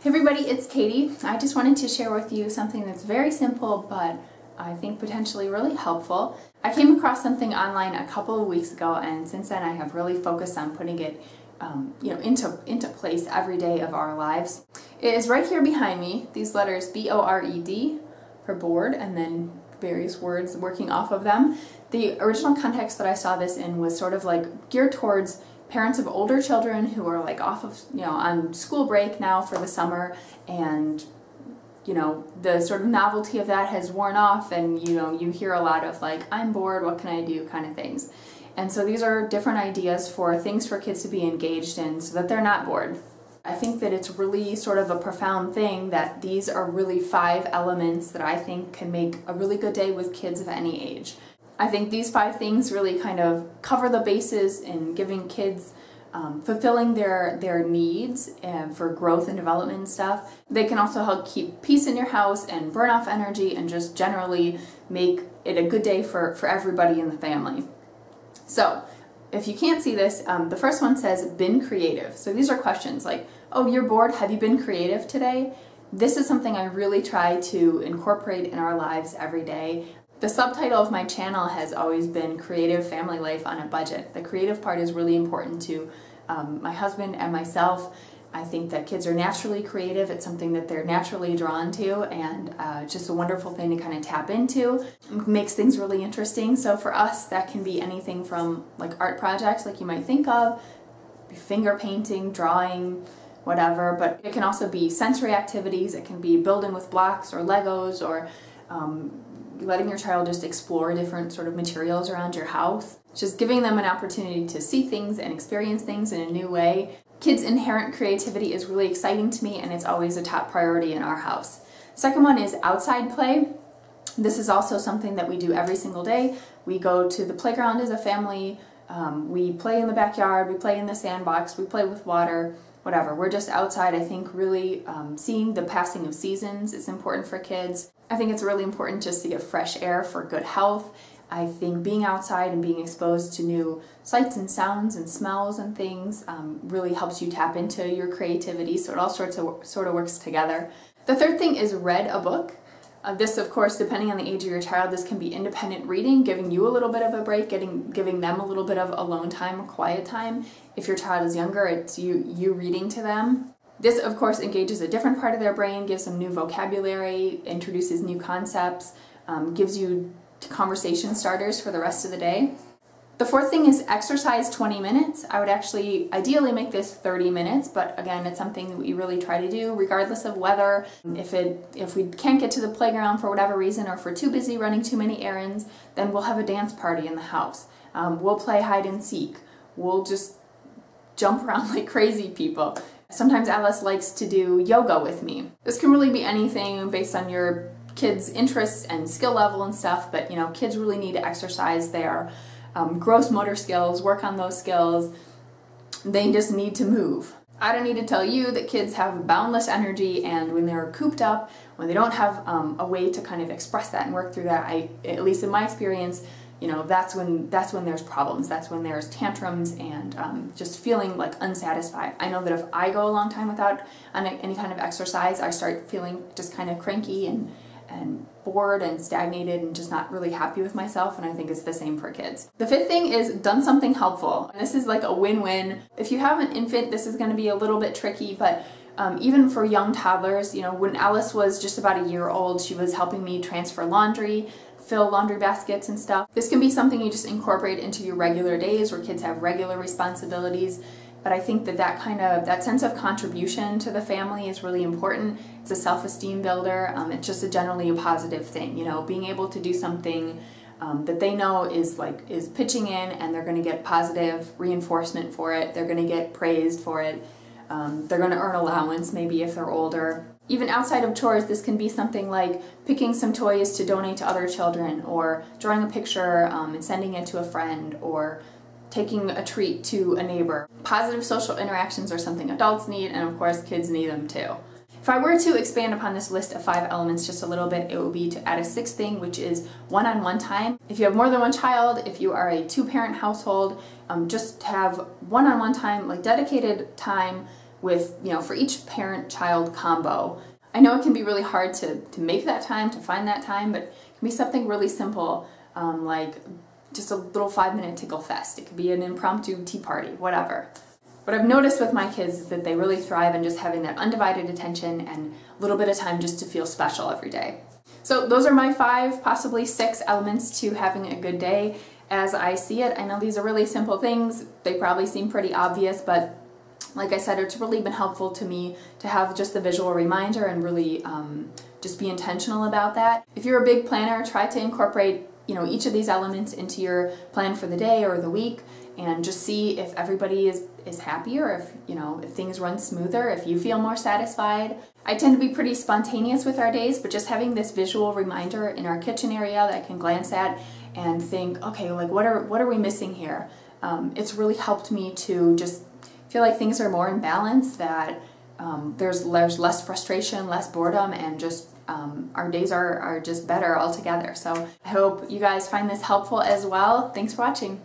Hey everybody, it's Katie. I just wanted to share with you something that's very simple but I think potentially really helpful. I came across something online a couple of weeks ago, and since then I have really focused on putting it into place every day of our lives. It is right here behind me, these letters B-O-R-E-D for board, and then various words working off of them. The original context that I saw this in was sort of like geared towards parents of older children who are like off of, on school break now for the summer, and the sort of novelty of that has worn off, and you hear a lot of like, I'm bored, what can I do kind of things. And so these are different ideas for things for kids to be engaged in so that they're not bored. I think that it's really sort of a profound thing that these are really 5 elements that I think can make a really good day with kids of any age. I think these 5 things really kind of cover the bases in giving kids fulfilling their needs and for growth and development and stuff. They can also help keep peace in your house and burn off energy and just generally make it a good day for everybody in the family. So if you can't see this, the first one says, been creative. So these are questions like, oh, you're bored, have you been creative today? This is something I really try to incorporate in our lives every day. The subtitle of my channel has always been Creative Family Life on a Budget. The creative part is really important to my husband and myself. I think that kids are naturally creative. It's something that they're naturally drawn to, and just a wonderful thing to kind of tap into. It makes things really interesting. So for us, that can be anything from like art projects like you might think of, finger painting, drawing, whatever, but it can also be sensory activities. It can be building with blocks or Legos, or letting your child just explore different sort of materials around your house. Just giving them an opportunity to see things and experience things in a new way. Kids' inherent creativity is really exciting to me, and it's always a top priority in our house. Second one is outside play. This is also something that we do every single day. We go to the playground as a family, we play in the backyard, we play in the sandbox, we play with water, whatever. We're just outside. I think really seeing the passing of seasons is important for kids. I think it's really important just to get fresh air for good health. I think being outside and being exposed to new sights and sounds and smells and things really helps you tap into your creativity, so it all sort of works together. The third thing is read a book. This, of course, depending on the age of your child, this can be independent reading, giving you a little bit of a break, giving them a little bit of alone time or quiet time. If your child is younger, it's you reading to them. This, of course, engages a different part of their brain, gives them new vocabulary, introduces new concepts, gives you conversation starters for the rest of the day. The fourth thing is exercise 20 minutes. I would actually ideally make this 30 minutes, but again, it's something that we really try to do regardless of weather. If we can't get to the playground for whatever reason, or if we're too busy running too many errands, then we'll have a dance party in the house. We'll play hide and seek. We'll just jump around like crazy people. Sometimes Alice likes to do yoga with me. This can really be anything based on your kids' interests and skill level and stuff, but kids really need to exercise their gross motor skills, work on those skills. They just need to move. I don't need to tell you that kids have boundless energy, and when they're cooped up, when they don't have a way to kind of express that and work through that, at least in my experience, that's when there's problems. That's when there's tantrums and just feeling like unsatisfied. I know that if I go a long time without any kind of exercise, I start feeling just kind of cranky and bored and stagnated and just not really happy with myself, and I think it's the same for kids. The fifth thing is done something helpful. And this is like a win-win. If you have an infant, this is going to be a little bit tricky, but even for young toddlers, when Alice was just about a year old, she was helping me transfer laundry, fill laundry baskets and stuff. This can be something you just incorporate into your regular days where kids have regular responsibilities. But I think that sense of contribution to the family is really important. It's a self-esteem builder. It's just generally a positive thing. Being able to do something that they know is pitching in, and they're going to get positive reinforcement for it. They're going to get praised for it. They're going to earn allowance maybe if they're older. Even outside of chores, this can be something like picking some toys to donate to other children, or drawing a picture and sending it to a friend, or taking a treat to a neighbor. Positive social interactions are something adults need, and of course kids need them too. If I were to expand upon this list of 5 elements just a little bit, it would be to add a 6th thing, which is one-on-one time. If you have more than one child, if you are a 2-parent household, just have one-on-one time, like dedicated time with, for each parent-child combo. I know it can be really hard to make that time, to find that time, but it can be something really simple, like just a little 5-minute tickle fest. It could be an impromptu tea party, whatever. What I've noticed with my kids is that they really thrive in just having that undivided attention and a little bit of time just to feel special every day. So those are my 5, possibly 6 elements to having a good day as I see it. I know these are really simple things. They probably seem pretty obvious, but like I said, it's really been helpful to me to have just the visual reminder and really just be intentional about that. If you're a big planner, try to incorporate each of these elements into your plan for the day or the week, and just see if everybody is happier, if things run smoother, if you feel more satisfied. I tend to be pretty spontaneous with our days, but just having this visual reminder in our kitchen area that I can glance at and think, okay, like what are we missing here? It's really helped me to just feel like things are more in balance, that there's less frustration, less boredom, and just our days are just better altogether. So I hope you guys find this helpful as well. Thanks for watching.